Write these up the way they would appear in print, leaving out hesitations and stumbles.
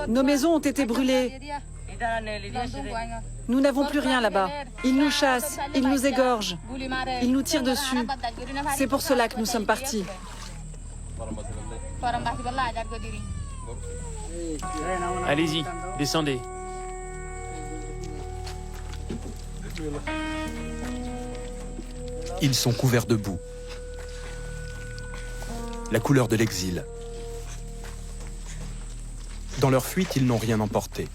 Nos maisons ont été brûlées. Nous n'avons plus rien là-bas. Ils nous chassent, ils nous égorgent, ils nous tirent dessus. C'est pour cela que nous sommes partis. Allez-y, descendez. Ils sont couverts de boue. La couleur de l'exil. Dans leur fuite, ils n'ont rien emporté.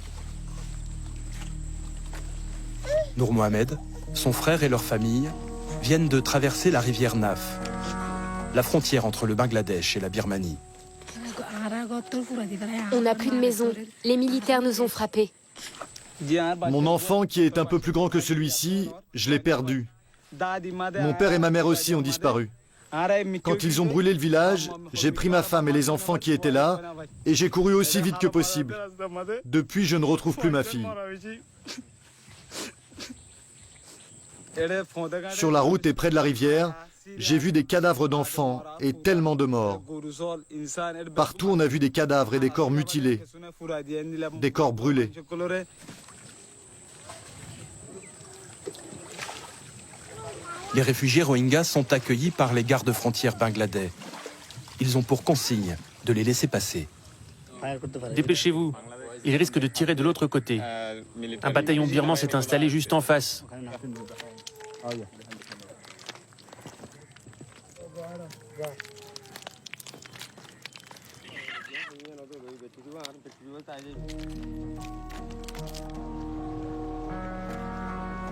Nour Mohamed, son frère et leur famille viennent de traverser la rivière Naf, la frontière entre le Bangladesh et la Birmanie. On n'a plus de maison. Les militaires nous ont frappés. Mon enfant, qui est un peu plus grand que celui-ci, je l'ai perdu. Mon père et ma mère aussi ont disparu. Quand ils ont brûlé le village, j'ai pris ma femme et les enfants qui étaient là, et j'ai couru aussi vite que possible. Depuis, je ne retrouve plus ma fille. Sur la route et près de la rivière, j'ai vu des cadavres d'enfants et tellement de morts. Partout, on a vu des cadavres et des corps mutilés, des corps brûlés. Les réfugiés Rohingyas sont accueillis par les gardes frontières bangladais. Ils ont pour consigne de les laisser passer. Dépêchez-vous. Ils risquent de tirer de l'autre côté. Un bataillon birman s'est installé juste en face.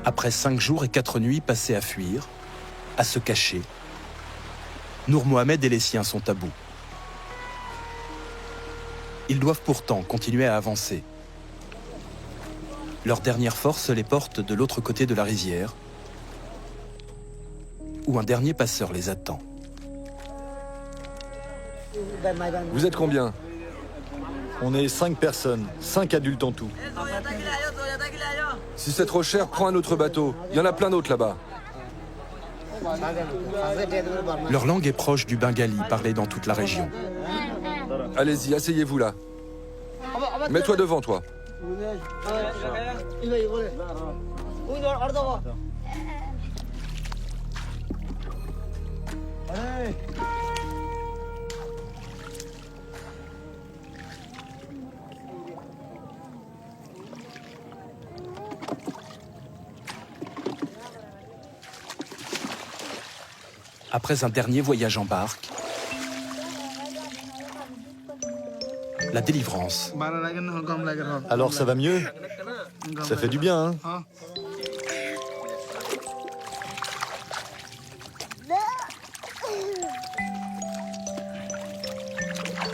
Après 5 jours et 4 nuits passées à fuir, à se cacher, Nour Mohamed et les siens sont à bout. Ils doivent pourtant continuer à avancer. Leur dernière force les porte de l'autre côté de la rivière, où un dernier passeur les attend. Vous êtes combien? On est 5 personnes, 5 adultes en tout. Si c'est trop cher, prends un autre bateau. Il y en a plein d'autres là-bas. Leur langue est proche du bengali parlé dans toute la région. Allez-y, asseyez-vous là. Mets-toi devant, toi. Après un dernier voyage en barque, la délivrance. Alors ça va mieux? Ça fait du bien, hein?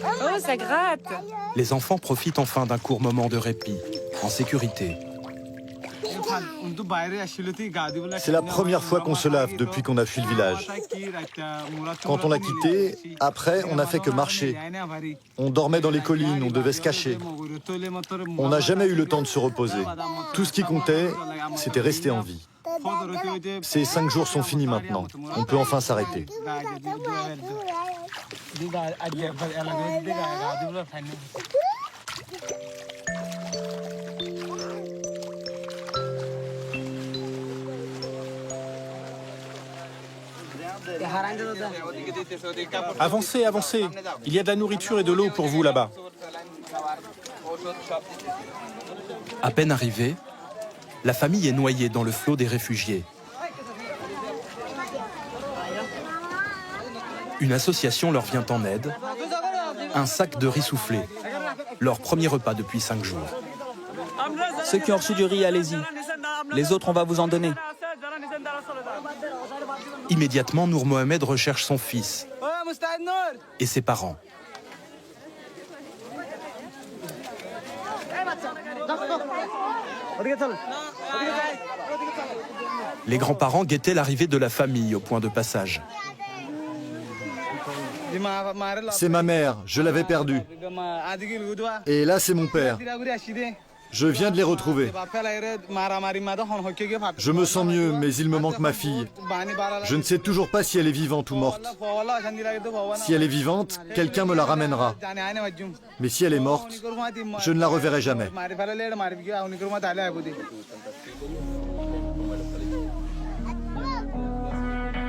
Oh, ça gratte! Les enfants profitent enfin d'un court moment de répit, en sécurité. C'est la première fois qu'on se lave depuis qu'on a fui le village. Quand on l'a quitté, après, on n'a fait que marcher. On dormait dans les collines, on devait se cacher. On n'a jamais eu le temps de se reposer. Tout ce qui comptait, c'était rester en vie. Ces 5 jours sont finis maintenant. On peut enfin s'arrêter. Avancez, avancez. Il y a de la nourriture et de l'eau pour vous là-bas. À peine arrivée, la famille est noyée dans le flot des réfugiés. Une association leur vient en aide. Un sac de riz soufflé. Leur premier repas depuis 5 jours. Ceux qui ont reçu du riz, allez-y. Les autres, on va vous en donner. Immédiatement, Nour Mohamed recherche son fils et ses parents. Les grands-parents guettaient l'arrivée de la famille au point de passage. C'est ma mère, je l'avais perdue. Et là, c'est mon père. Je viens de les retrouver. Je me sens mieux, mais il me manque ma fille. Je ne sais toujours pas si elle est vivante ou morte. Si elle est vivante, quelqu'un me la ramènera. Mais si elle est morte, je ne la reverrai jamais.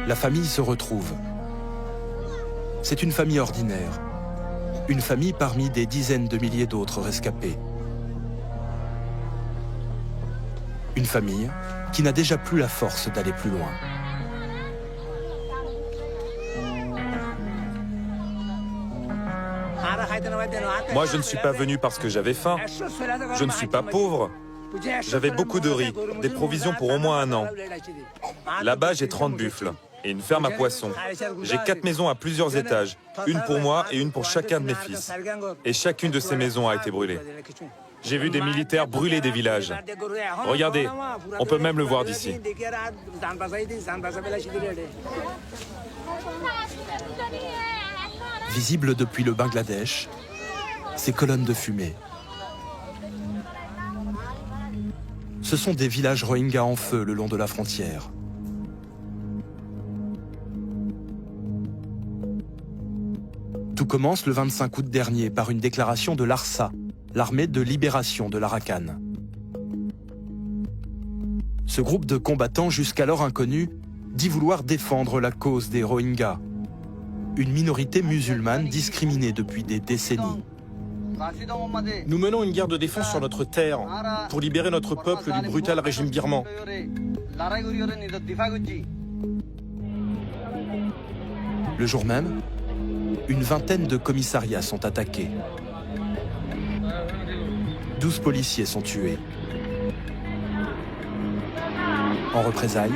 La famille se retrouve. C'est une famille ordinaire. Une famille parmi des dizaines de milliers d'autres rescapés. Une famille qui n'a déjà plus la force d'aller plus loin. Moi, je ne suis pas venu parce que j'avais faim. Je ne suis pas pauvre. J'avais beaucoup de riz, des provisions pour au moins 1 an. Là-bas, j'ai 30 buffles et une ferme à poissons. J'ai 4 maisons à plusieurs étages, une pour moi et une pour chacun de mes fils. Et chacune de ces maisons a été brûlée. J'ai vu des militaires brûler des villages. Regardez, on peut même le voir d'ici. Visibles depuis le Bangladesh, ces colonnes de fumée. Ce sont des villages Rohingyas en feu le long de la frontière. Tout commence le 25 août dernier par une déclaration de l'ARSA, l'armée de libération de l'Arakan. Ce groupe de combattants jusqu'alors inconnus dit vouloir défendre la cause des Rohingyas, une minorité musulmane discriminée depuis des décennies. Nous menons une guerre de défense sur notre terre pour libérer notre peuple du brutal régime birman. Le jour même, une vingtaine de commissariats sont attaqués. 12 policiers sont tués. En représailles,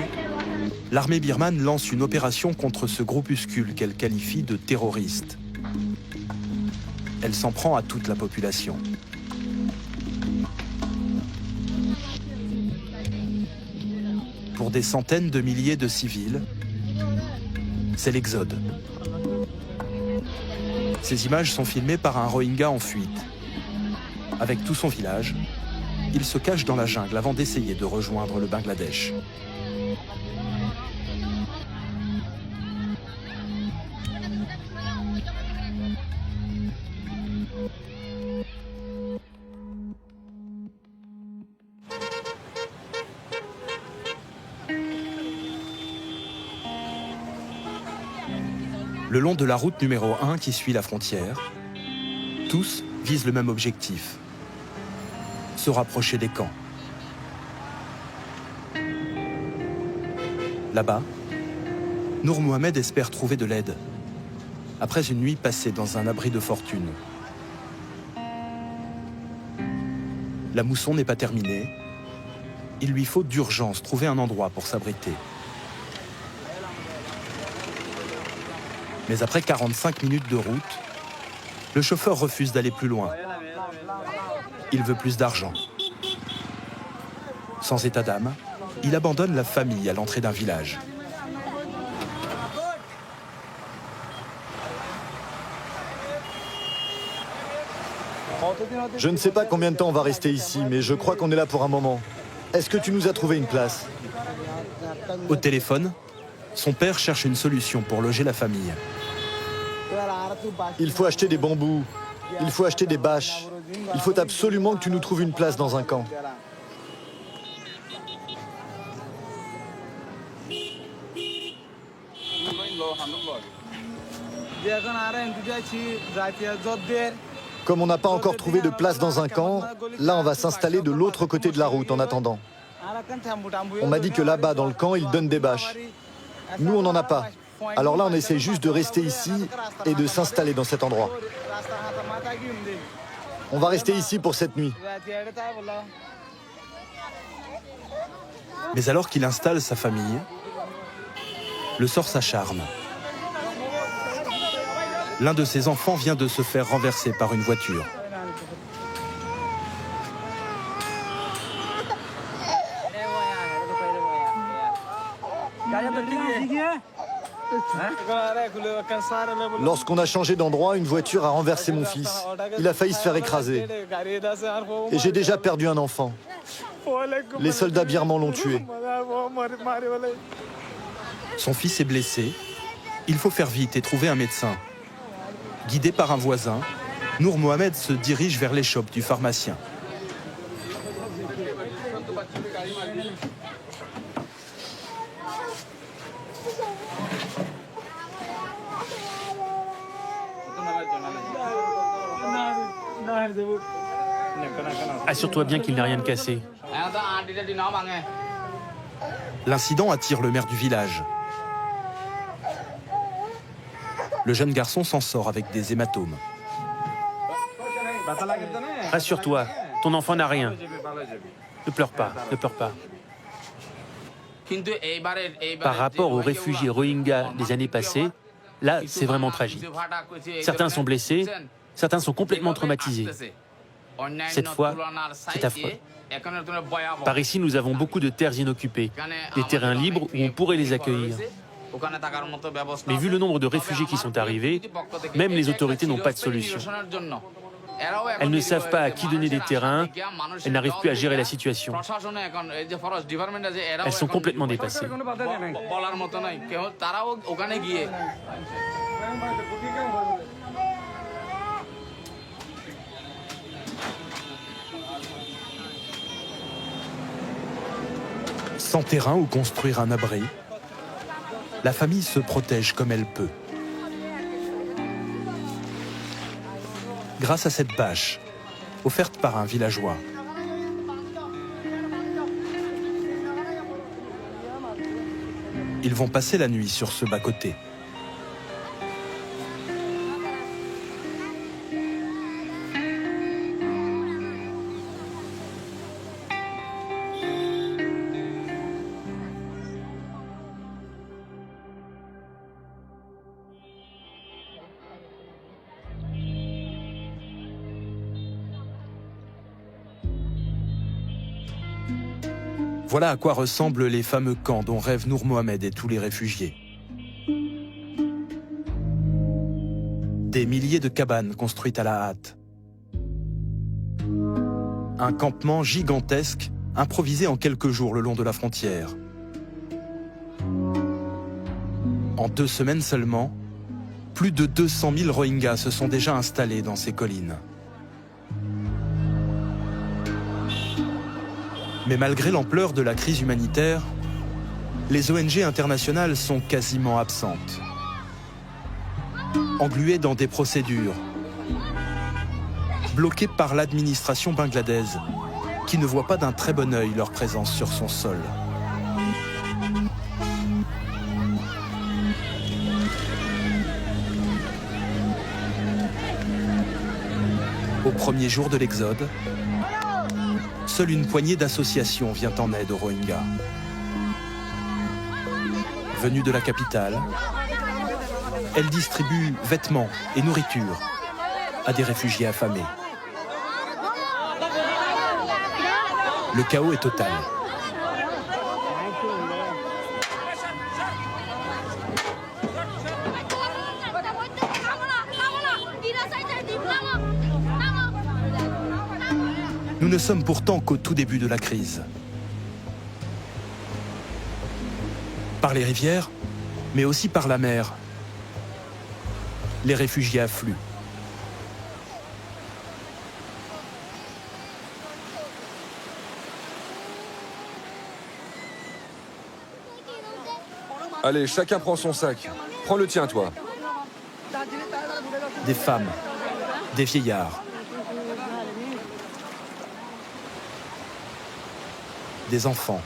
l'armée birmane lance une opération contre ce groupuscule qu'elle qualifie de terroriste. Elle s'en prend à toute la population. Pour des centaines de milliers de civils, c'est l'exode. Ces images sont filmées par un Rohingya en fuite. Avec tout son village, il se cache dans la jungle avant d'essayer de rejoindre le Bangladesh. Le long de la route numéro 1 qui suit la frontière, tous visent le même objectif, se rapprocher des camps. Là-bas, Nour Mohamed espère trouver de l'aide, après une nuit passée dans un abri de fortune. La mousson n'est pas terminée, il lui faut d'urgence trouver un endroit pour s'abriter. Mais après 45 minutes de route, le chauffeur refuse d'aller plus loin. Il veut plus d'argent. Sans état d'âme, il abandonne la famille à l'entrée d'un village. Je ne sais pas combien de temps on va rester ici, mais je crois qu'on est là pour un moment. Est-ce que tu nous as trouvé une place? Au téléphone, son père cherche une solution pour loger la famille. Il faut acheter des bambous, il faut acheter des bâches. Il faut absolument que tu nous trouves une place dans un camp. Comme on n'a pas encore trouvé de place dans un camp, là on va s'installer de l'autre côté de la route en attendant. On m'a dit que là-bas dans le camp, ils donnent des bâches. Nous, on n'en a pas. Alors là, on essaie juste de rester ici et de s'installer dans cet endroit. On va rester ici pour cette nuit. Mais alors qu'il installe sa famille, le sort s'acharne. L'un de ses enfants vient de se faire renverser par une voiture. Lorsqu'on a changé d'endroit, une voiture a renversé mon fils. Il a failli se faire écraser. Et j'ai déjà perdu un enfant. Les soldats birmans l'ont tué. Son fils est blessé. Il faut faire vite et trouver un médecin. Guidé par un voisin, Nour Mohamed se dirige vers l'échoppe du pharmacien. Assure-toi bien qu'il n'a rien de cassé. L'incident attire le maire du village. Le jeune garçon s'en sort avec des hématomes. Rassure-toi, ton enfant n'a rien. Ne pleure pas, ne pleure pas. Par rapport aux réfugiés Rohingyas des années passées, là, c'est vraiment tragique. Certains sont blessés, certains sont complètement traumatisés. Cette fois, c'est affreux. Par ici, nous avons beaucoup de terres inoccupées, des terrains libres où on pourrait les accueillir. Mais vu le nombre de réfugiés qui sont arrivés, même les autorités n'ont pas de solution. Elles ne savent pas à qui donner des terrains, elles n'arrivent plus à gérer la situation. Elles sont complètement dépassées. Sans terrain où construire un abri, la famille se protège comme elle peut. Grâce à cette bâche, offerte par un villageois. Ils vont passer la nuit sur ce bas-côté. Voilà à quoi ressemblent les fameux camps dont rêvent Nour Mohamed et tous les réfugiés. Des milliers de cabanes construites à la hâte. Un campement gigantesque, improvisé en quelques jours le long de la frontière. En 2 semaines seulement, plus de 200 000 Rohingyas se sont déjà installés dans ces collines. Mais malgré l'ampleur de la crise humanitaire, les ONG internationales sont quasiment absentes. Engluées dans des procédures, bloquées par l'administration bangladaise, qui ne voit pas d'un très bon œil leur présence sur son sol. Au premier jour de l'exode, seule une poignée d'associations vient en aide aux Rohingyas. Venues de la capitale, elles distribuent vêtements et nourriture à des réfugiés affamés. Le chaos est total. Nous ne sommes pourtant qu'au tout début de la crise. Par les rivières, mais aussi par la mer, les réfugiés affluent. Allez, chacun prend son sac. Prends le tien, toi. Des femmes, des vieillards, des enfants,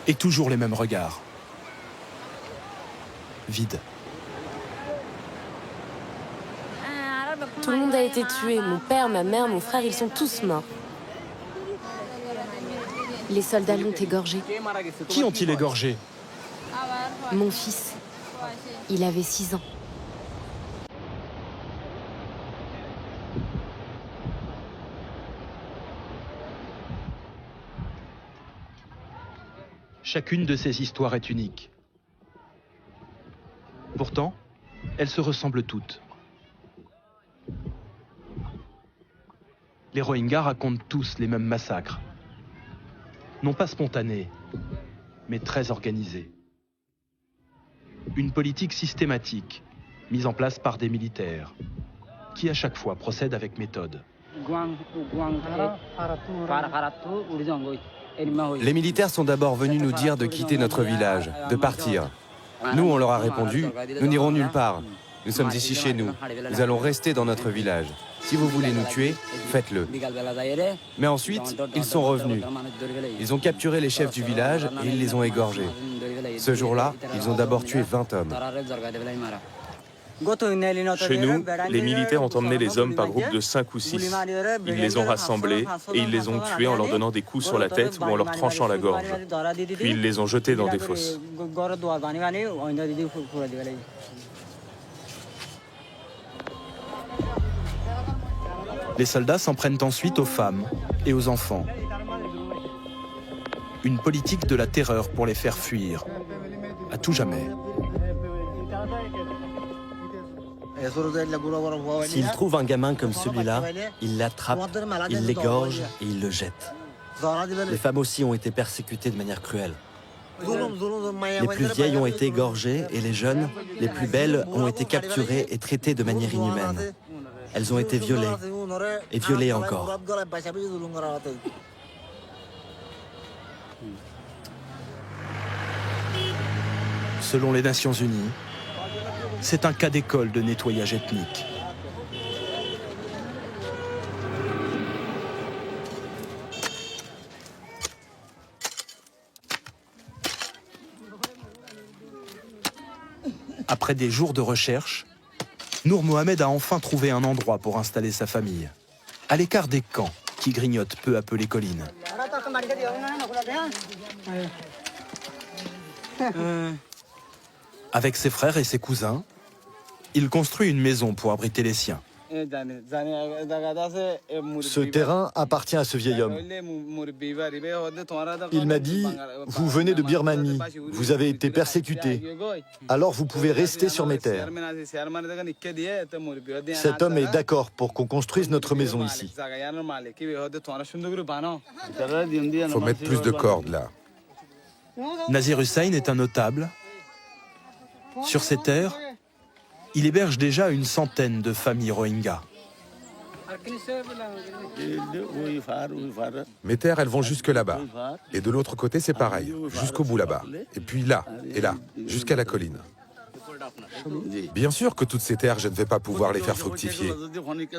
et toujours les mêmes regards. Vide. Tout le monde a été tué. Mon père, ma mère, mon frère, ils sont tous morts. Les soldats l'ont égorgé. Qui ont-ils égorgé? Mon fils. Il avait 6 ans. Chacune de ces histoires est unique. Pourtant, elles se ressemblent toutes. Les Rohingyas racontent tous les mêmes massacres. Non pas spontanés, mais très organisés. Une politique systématique, mise en place par des militaires, qui à chaque fois procèdent avec méthode. Les militaires sont d'abord venus nous dire de quitter notre village, de partir. Nous, on leur a répondu, nous n'irons nulle part. Nous sommes ici chez nous. Nous allons rester dans notre village. Si vous voulez nous tuer, faites-le. Mais ensuite, ils sont revenus. Ils ont capturé les chefs du village et ils les ont égorgés. Ce jour-là, ils ont d'abord tué 20 hommes. Chez nous, les militaires ont emmené les hommes par groupe de 5 ou 6. Ils les ont rassemblés et ils les ont tués en leur donnant des coups sur la tête ou en leur tranchant la gorge. Puis ils les ont jetés dans des fosses. Les soldats s'en prennent ensuite aux femmes et aux enfants. Une politique de la terreur pour les faire fuir, à tout jamais. S'ils trouvent un gamin comme celui-là, ils l'attrapent, ils l'égorgent et ils le jettent. Les femmes aussi ont été persécutées de manière cruelle. Les plus vieilles ont été égorgées et les jeunes, les plus belles, ont été capturées et traitées de manière inhumaine. Elles ont été violées et violées encore. Selon les Nations Unies, c'est un cas d'école de nettoyage ethnique. Après des jours de recherche, Nour Mohamed a enfin trouvé un endroit pour installer sa famille, à l'écart des camps qui grignotent peu à peu les collines. Avec ses frères et ses cousins, il construit une maison pour abriter les siens. Ce terrain appartient à ce vieil homme. Il m'a dit, vous venez de Birmanie, vous avez été persécuté, alors vous pouvez rester sur mes terres. Cet homme est d'accord pour qu'on construise notre maison ici. Faut mettre plus de cordes là. Nazir Hussain est un notable. Sur ses terres, il héberge déjà une centaine de familles Rohingyas. Mes terres, elles vont jusque là-bas. Et de l'autre côté, c'est pareil, jusqu'au bout là-bas. Et puis là, et là, jusqu'à la colline. Bien sûr que toutes ces terres, je ne vais pas pouvoir les faire fructifier.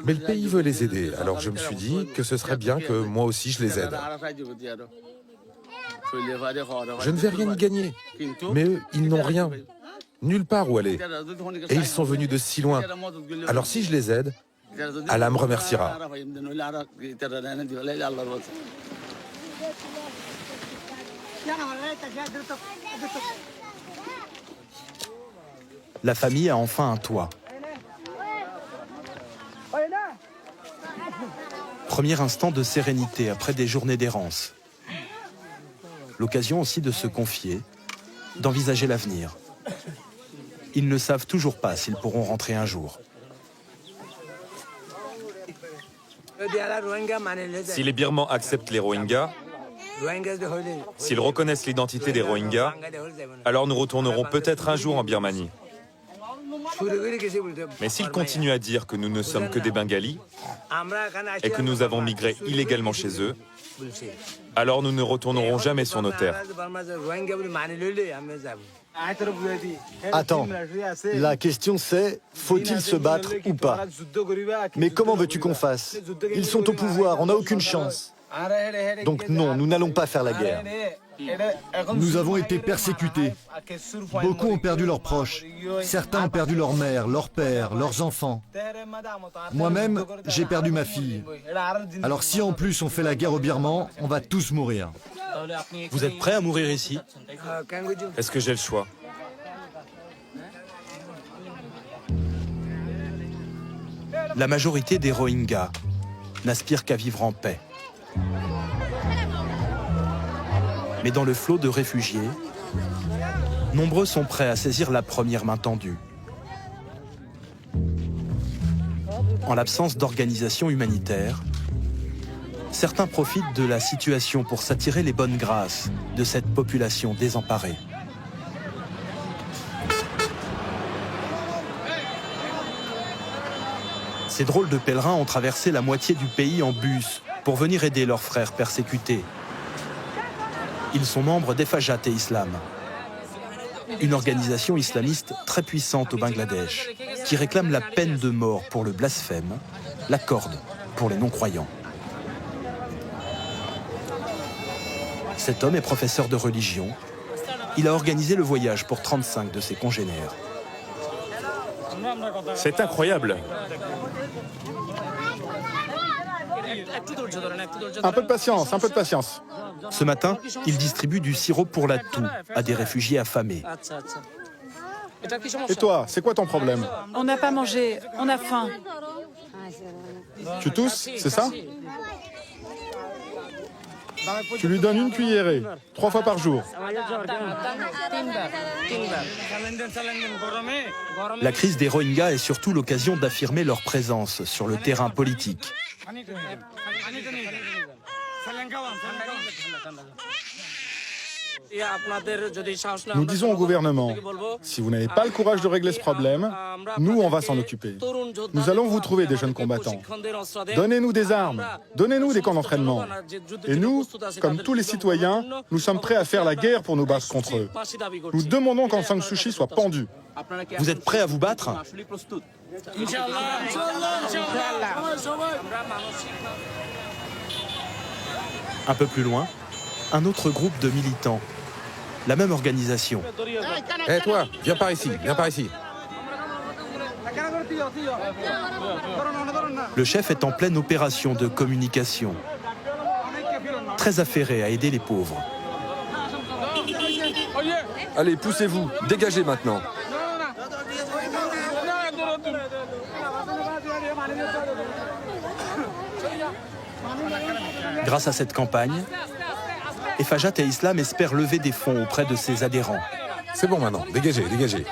Mais le pays veut les aider, alors je me suis dit que ce serait bien que moi aussi je les aide. Je ne vais rien y gagner. Mais eux, ils n'ont rien. Nulle part où aller. Et ils sont venus de si loin. Alors si je les aide, Allah me remerciera. La famille a enfin un toit. Premier instant de sérénité après des journées d'errance. L'occasion aussi de se confier, d'envisager l'avenir. Ils ne savent toujours pas s'ils pourront rentrer un jour. Si les Birmans acceptent les Rohingyas, s'ils reconnaissent l'identité des Rohingyas, alors nous retournerons peut-être un jour en Birmanie. Mais s'ils continuent à dire que nous ne sommes que des Bengalis et que nous avons migré illégalement chez eux, alors nous ne retournerons jamais sur nos terres. Attends, la question c'est, faut-il se battre ou pas? Mais comment veux-tu qu'on fasse? Ils sont au pouvoir, on n'a aucune chance. Donc non, nous n'allons pas faire la guerre. Nous avons été persécutés. Beaucoup ont perdu leurs proches. Certains ont perdu leur mère, leur père, leurs enfants. Moi-même, j'ai perdu ma fille. Alors si en plus on fait la guerre aux Birmans, on va tous mourir. Vous êtes prêts à mourir ici? Est-ce que j'ai le choix? La majorité des Rohingyas n'aspirent qu'à vivre en paix. Mais dans le flot de réfugiés, nombreux sont prêts à saisir la première main tendue. En l'absence d'organisation humanitaire, certains profitent de la situation pour s'attirer les bonnes grâces de cette population désemparée. Ces drôles de pèlerins ont traversé la moitié du pays en bus pour venir aider leurs frères persécutés. Ils sont membres d'Efajat et Islam, une organisation islamiste très puissante au Bangladesh, qui réclame la peine de mort pour le blasphème, la corde pour les non-croyants. Cet homme est professeur de religion. Il a organisé le voyage pour 35 de ses congénères. C'est incroyable. Un peu de patience, un peu de patience. Ce matin, il distribue du sirop pour la toux à des réfugiés affamés. Et toi, c'est quoi ton problème? On n'a pas mangé, on a faim. Tu tousses, c'est ça? Tu lui donnes une cuillerée, 3 fois par jour. La crise des Rohingyas est surtout l'occasion d'affirmer leur présence sur le terrain politique. Nous disons au gouvernement, si vous n'avez pas le courage de régler ce problème, nous, on va s'en occuper. Nous allons vous trouver des jeunes combattants. Donnez-nous des armes, donnez-nous des camps d'entraînement. Et nous, comme tous les citoyens, nous sommes prêts à faire la guerre pour nous battre contre eux. Nous demandons qu'Aung San Suu Kyi soit pendu. Vous êtes prêts à vous battre? Un peu plus loin, un autre groupe de militants, la même organisation. Hé toi, viens par ici, viens par ici. Le chef est en pleine opération de communication, très affairé à aider les pauvres. Allez, poussez-vous, dégagez maintenant. Grâce à cette campagne, Efajat et Islam espèrent lever des fonds auprès de ses adhérents. C'est bon maintenant, dégagez, dégagez.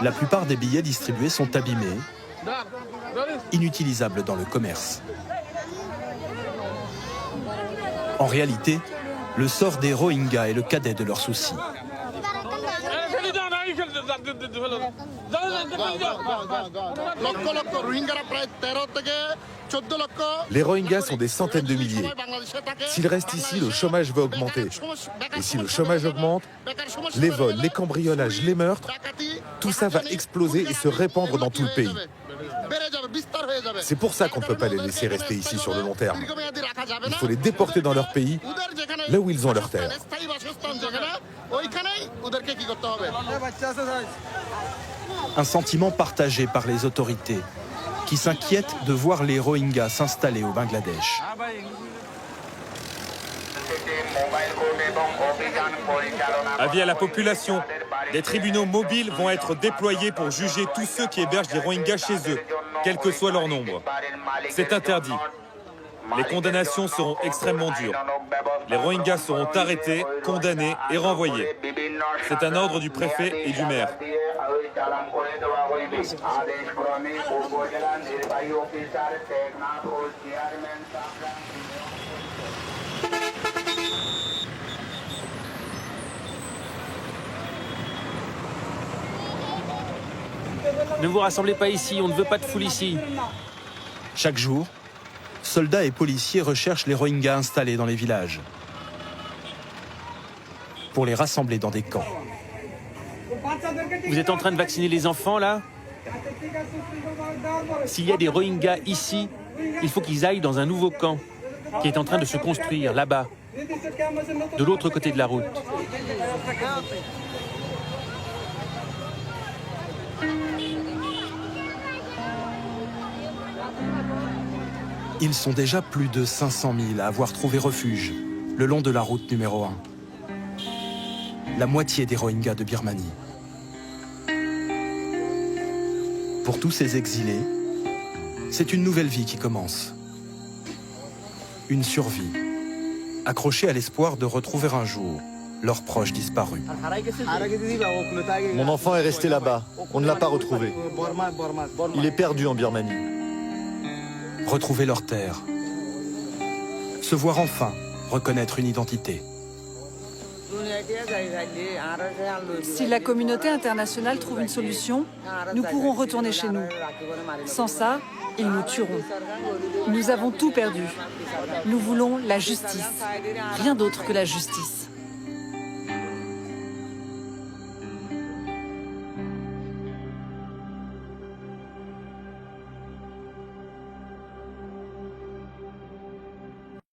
La plupart des billets distribués sont abîmés, inutilisables dans le commerce. En réalité, le sort des Rohingyas est le cadet de leurs soucis. Les Rohingyas sont des centaines de milliers. S'ils restent ici, le chômage va augmenter. Et si le chômage augmente, les vols, les cambriolages, les meurtres, tout ça va exploser et se répandre dans tout le pays. C'est pour ça qu'on ne peut pas les laisser rester ici sur le long terme. Il faut les déporter dans leur pays, là où ils ont leurs terres. Un sentiment partagé par les autorités, qui s'inquiètent de voir les Rohingyas s'installer au Bangladesh. Avis à la population, des tribunaux mobiles vont être déployés pour juger tous ceux qui hébergent des Rohingyas chez eux, quel que soit leur nombre. C'est interdit. Les condamnations seront extrêmement dures. Les Rohingyas seront arrêtés, condamnés et renvoyés. C'est un ordre du préfet et du maire. Ne vous rassemblez pas ici, on ne veut pas de foule ici. Chaque jour, soldats et policiers recherchent les Rohingyas installés dans les villages pour les rassembler dans des camps. Vous êtes en train de vacciner les enfants, là? S'il y a des Rohingyas ici, il faut qu'ils aillent dans un nouveau camp qui est en train de se construire, là-bas, de l'autre côté de la route. Ils sont déjà plus de 500 000 à avoir trouvé refuge le long de la route numéro 1. La moitié des Rohingyas de Birmanie. Pour tous ces exilés, c'est une nouvelle vie qui commence. Une survie, accrochée à l'espoir de retrouver un jour leurs proches disparus. Mon enfant est resté là-bas. On ne l'a pas retrouvé. Il est perdu en Birmanie. Retrouver leur terre. Se voir enfin reconnaître une identité. Si la communauté internationale trouve une solution, nous pourrons retourner chez nous. Sans ça, ils nous tueront. Nous avons tout perdu. Nous voulons la justice. Rien d'autre que la justice.